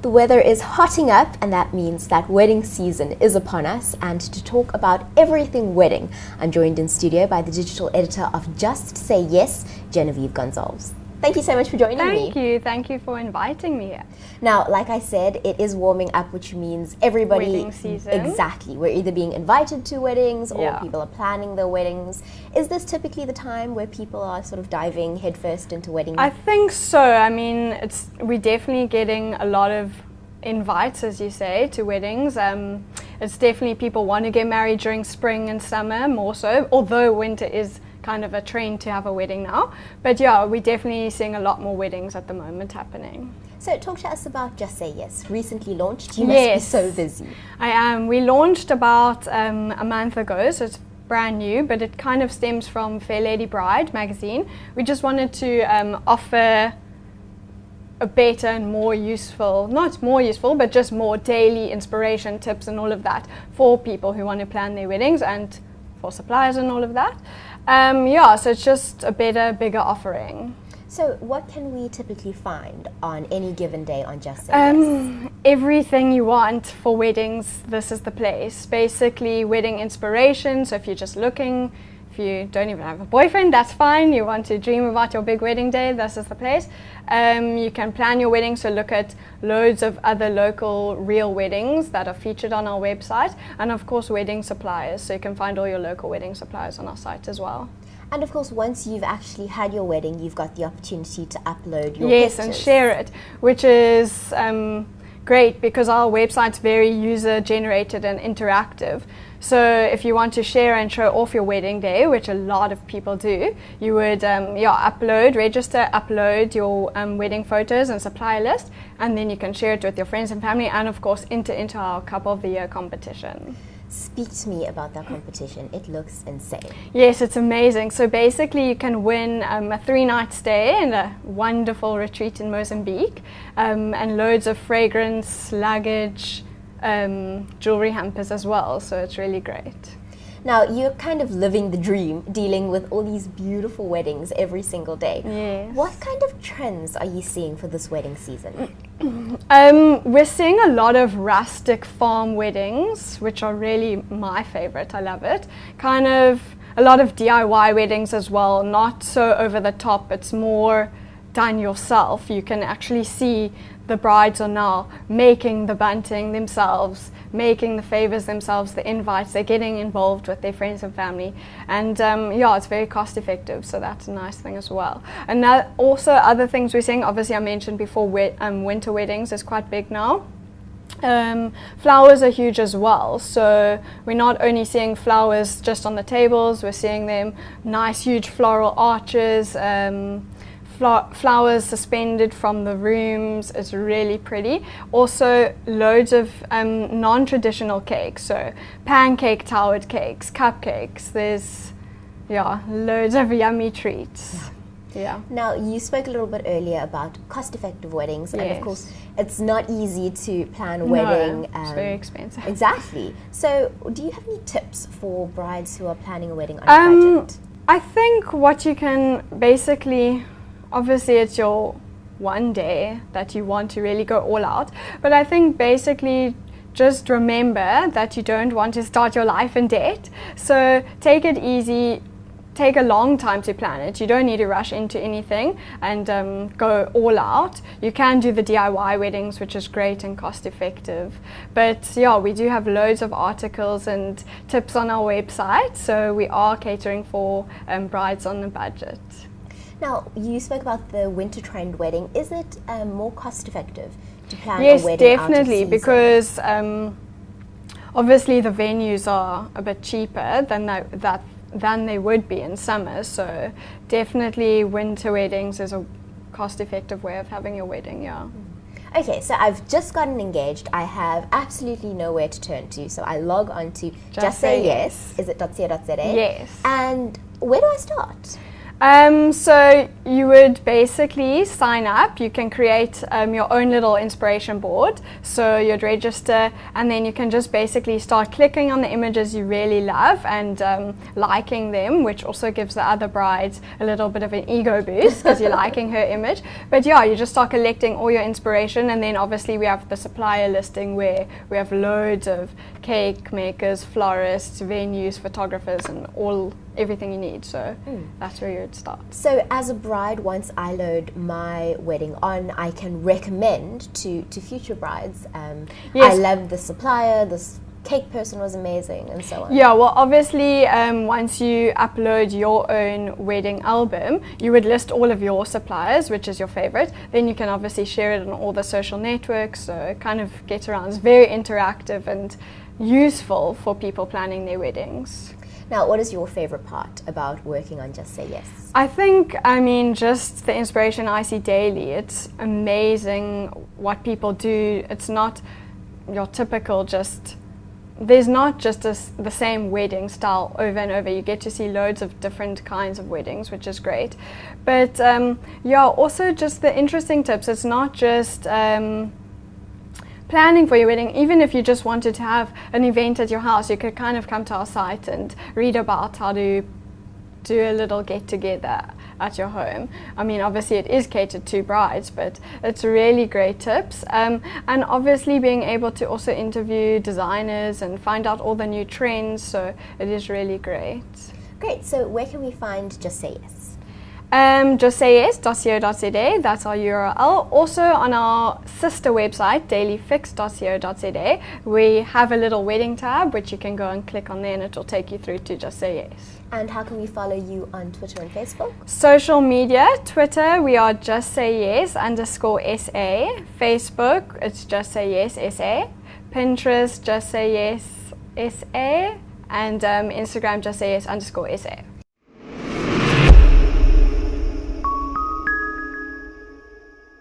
The weather is hotting up, and that means that wedding season is upon us. And to talk about everything wedding, I'm joined in studio by the digital editor of Just Say Yes, Genevieve Gonzalez. Thank you so much for joining me. Thank you for inviting me here. Now, like I said, it is warming up, which means everybody... Wedding season. Exactly. We're either being invited to weddings or Yeah. people are planning their weddings. Is this typically the time where people are sort of diving headfirst into wedding? I think so. I mean, we're definitely getting a lot of invites, as you say, to weddings. It's definitely people want to get married during spring and summer more so, although winter is kind of a trend to have a wedding now. But yeah, we're definitely seeing a lot more weddings at the moment happening. So talk to us about Just Say Yes. Recently launched. You must be so busy. I am. We launched about a month ago, so it's brand new, but it kind of stems from Fair Lady Bride magazine. We just wanted to offer a better and more useful, not more useful, but just more daily inspiration tips and all of that for people who want to plan their weddings and for suppliers and all of that. So it's just a better, bigger offering. So what can we typically find on any given day on Just Say Yes? Everything you want for weddings, this is the place. Basically, wedding inspiration. So if you're just looking, if you don't even have a boyfriend, that's fine. You want to dream about your big wedding day, this is the place. You can plan your wedding, so look at loads of other local real weddings that are featured on our website. And of course, wedding suppliers. So you can find all your local wedding suppliers on our site as well. And of course, once you've actually had your wedding, you've got the opportunity to upload your Yes, pictures. and share it, which is great because our website's very user-generated and interactive. So if you want to share and show off your wedding day, which a lot of people do, you would register, upload your wedding photos and supplier list, and then you can share it with your friends and family, and of course enter into our Couple of the Year competition. Speak to me about that competition. It looks insane. Yes, it's amazing. So basically you can win a 3-night stay and a wonderful retreat in Mozambique, and loads of fragrance, luggage, jewelry hampers as well. So it's really great. Now, you're kind of living the dream, dealing with all these beautiful weddings every single day. Yes. What kind of trends are you seeing for this wedding season? We're seeing a lot of rustic farm weddings, which are really my favorite. I love it. Kind of a lot of DIY weddings as well, not so over the top. It's more done yourself. You can actually see the brides are now making the bunting themselves, making the favors themselves, the invites. They're getting involved with their friends and family, and it's very cost effective, so that's a nice thing as well. And also other things we're seeing, obviously I mentioned before, winter weddings is quite big now. Flowers are huge as well, so we're not only seeing flowers just on the tables, we're seeing them nice huge floral arches, flowers suspended from the rooms. It's really pretty. Also loads of non-traditional cakes, so pancake towered cakes, cupcakes. There's loads of yummy treats. Yeah. Now, you spoke a little bit earlier about cost-effective weddings, and Yes. of course it's not easy to plan a wedding. No, it's very expensive. Exactly. So do you have any tips for brides who are planning a wedding on a budget? I think what you can basically, obviously it's your one day that you want to really go all out, but I think basically just remember that you don't want to start your life in debt. So take it easy, take a long time to plan it. You don't need to rush into anything and go all out. You can do the DIY weddings, which is great and cost effective. But we do have loads of articles and tips on our website, so we are catering for brides on the budget. Now, you spoke about the winter trend wedding. Is it more cost effective to plan Yes, a wedding definitely, out of season? because obviously the venues are a bit cheaper than they would be in summer. So definitely winter weddings is a cost-effective way of having your wedding. Yeah. Okay, so I've just gotten engaged. I have absolutely nowhere to turn to. So I log on to Just Say Yes. Is it .co.za? Yes. And where do I start? So you would basically sign up. You can create your own little inspiration board. So you'd register, and then you can just basically start clicking on the images you really love and liking them, which also gives the other brides a little bit of an ego boost because you're liking her image. But yeah, you just start collecting all your inspiration, and then obviously we have the supplier listing where we have loads of cake makers, florists, venues, photographers, and everything you need. So that's where you would start. So as a bride, once I load my wedding on, I can recommend to future brides. Yes. I love the supplier, this cake person was amazing, and so on. Yeah, well obviously once you upload your own wedding album, you would list all of your suppliers, which is your favorite. Then you can obviously share it on all the social networks, so it kind of gets around. It's very interactive and useful for people planning their weddings. Now, what is your favorite part about working on Just Say Yes? I think, just the inspiration I see daily. It's amazing what people do. It's not your typical there's not just the same wedding style over and over. You get to see loads of different kinds of weddings, which is great. But also just the interesting tips. It's not just planning for your wedding. Even if you just wanted to have an event at your house, you could kind of come to our site and read about how to do a little get together at your home. Obviously it is catered to brides, but it's really great tips. And obviously being able to also interview designers and find out all the new trends, so it is really great. Great, so where can we find Just Say Yes? JustSayYes.co.za, that's our URL. Also on our sister website, dailyfix.co.za, we have a little wedding tab which you can go and click on there, and it will take you through to Just Say Yes. And how can we follow you on Twitter and Facebook? Social media, Twitter, we are Just Say Yes _SA. Facebook, it's Just Say Yes SA. Pinterest, Just Say Yes SA. And Instagram, Just Say Yes _SA.